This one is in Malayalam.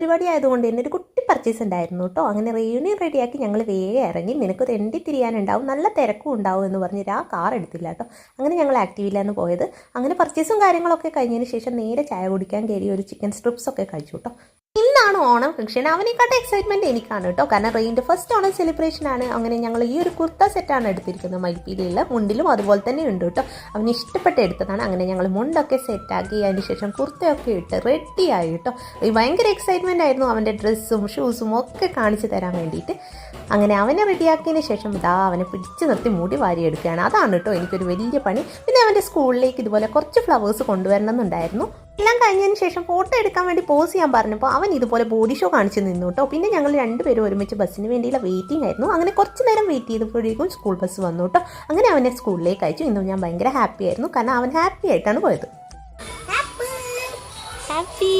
പരിപാടി ആയതുകൊണ്ട് തന്നെ ഒരു കുട്ടി പർച്ചേസ് ഉണ്ടായിരുന്നു കേട്ടോ. അങ്ങനെ റീയൂണിയൻ റെഡിയാക്കി ഞങ്ങൾ വേഗം ഇറങ്ങി. നിനക്ക് തെണ്ടി തിരിയാനുണ്ടാവും, നല്ല തിരക്കും ഉണ്ടാവും എന്ന് പറഞ്ഞിട്ട് ആ കാർ എടുത്തില്ല കേട്ടോ. അങ്ങനെ ഞങ്ങൾ ആക്റ്റീവിലാണ് പോയത്. അങ്ങനെ പർച്ചേസും കാര്യങ്ങളൊക്കെ കഴിഞ്ഞതിന് ശേഷം നേരെ ചായ കുടിക്കാൻ കയറി ഒരു ചിക്കൻ സ്ട്രിപ്സ് ഒക്കെ കഴിച്ചു കേട്ടോ. ഇന്നാണ് ഓണം ഫംഗ്ഷൻ. അവനെക്കാട്ട് എക്സൈറ്റ്മെൻറ്റ് എനിക്കാണ് കേട്ടോ. കാരണം റെയിൻ്റെ ഫസ്റ്റ് ഓണം സെലിബ്രേഷൻ ആണ്. അങ്ങനെ ഞങ്ങൾ ഈ ഒരു കുർത്ത സെറ്റാണ് എടുത്തിരിക്കുന്നത്. മയിൽപ്പീലിയുള്ള മുണ്ടിലും അതുപോലെ തന്നെ ഉണ്ട് കേട്ടോ. അവന് ഇഷ്ടപ്പെട്ട് എടുത്തതാണ്. അങ്ങനെ ഞങ്ങൾ മുണ്ടൊക്കെ സെറ്റാക്കി അതിന് ശേഷം കുർത്തയൊക്കെ ഇട്ട് റെഡിയായി കേട്ടോ. ഭയങ്കര എക്സൈറ്റ്മെൻ്റ് ആയിരുന്നു അവൻ്റെ ഡ്രസ്സും ഷൂസും ഒക്കെ കാണിച്ചു തരാൻ വേണ്ടിയിട്ട്. അങ്ങനെ അവനെ റെഡിയാക്കിയതിന് ശേഷം അവനെ പിടിച്ച് നിർത്തി മുടി വാരിയെടുക്കുകയാണ്. അതാണ് കേട്ടോ എനിക്കൊരു വലിയ പണി. പിന്നെ അവൻ്റെ സ്കൂളിലേക്ക് ഇതുപോലെ കുറച്ച് ഫ്ലവേഴ്സ് കൊണ്ടുവരണം എന്നുണ്ടായിരുന്നു. എല്ലാം കഴിഞ്ഞതിന് ശേഷം ഫോട്ടോ എടുക്കാൻ വേണ്ടി പോസ് ചെയ്യാൻ പറഞ്ഞപ്പോൾ അവൻ ഇതുപോലെ ബോഡി ഷോ കാണിച്ച് നിന്നു കേട്ടോ. പിന്നെ ഞങ്ങൾ രണ്ടുപേരും ഒരുമിച്ച് ബസ്സിന് വേണ്ടിയുള്ള വെയിറ്റിംഗ് ആയിരുന്നു. അങ്ങനെ കുറച്ച് നേരം വെയിറ്റ് ചെയ്തപ്പോഴേക്കും സ്കൂൾ ബസ് വന്നു കേട്ടോ. അങ്ങനെ അവനെ സ്കൂളിലേക്ക് അയച്ചു. ഇന്നും ഞാൻ ഭയങ്കര ഹാപ്പി ആയിരുന്നു, കാരണം അവൻ ഹാപ്പി ആയിട്ടാണ് പോയത്. ഹാപ്പി